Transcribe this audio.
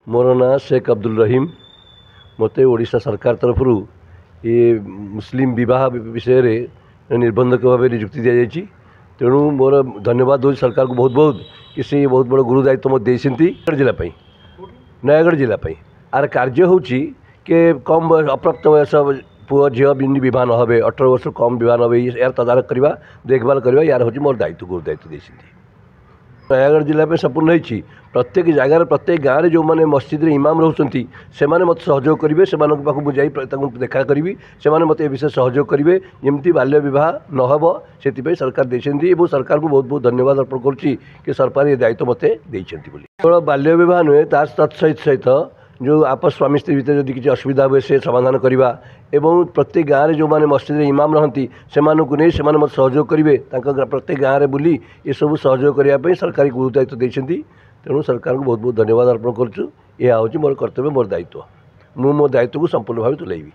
मोर ना शेख अब्दुल रहीम मते ओडिशा सरकार तरफ ये मुस्लिम विवाह विषय रे निर्बंधक भाव नियुक्ति दि जाएगी। तेणु मोर धन्यवाद दूँ सरकार को बहुत बहुत कि से बहुत बड़ गुरु दायित्व मत देती जिला नयगढ़ जिला आर कार्य हूँ कि कम अप्राप्त वयस पुओ झील विवाह न हे 18 वर्ष कम विवाह न हे यार तदारख करवा देखभाल करवा यार हूँ मोर दायित्व गुरु दायित्व देती। नयगढ़ जिला संपूर्ण होती प्रत्येक जगार प्रत्येक गाँव में जो मैंने मस्जिद रे इमाम रोचंती से मत सहयोग करेंगे से मुझे देखा करी से मत विषय सहयोग करेंगे जमी बाल्य विवाह न हो से सरकार देती और सरकार को बहुत बहुत धन्यवाद अर्पण करुँची कि सरकार ये दायित्व मत केवल बाल्य विवाह नुहे तत्सहित सहित जो आपस स्वामी स्त्री भितर जब किसी असुविधा हुए से समाधान करवा एवं प्रत्येक गाँव में जो मैंने मस्जिद रे इमाम रहती से नहीं से मत सहयोग करेंगे प्रत्येक गाँव में बुली ये सब सहयोग करने सरकारी गुरु दायित्व देती। तेणु सरकार को बहुत बहुत धन्यवाद अर्पण करुँ। यह हूँ मोर कर्तव्य मोर दायित्व मो दायित्व को संपूर्ण भाव तुलाइबी।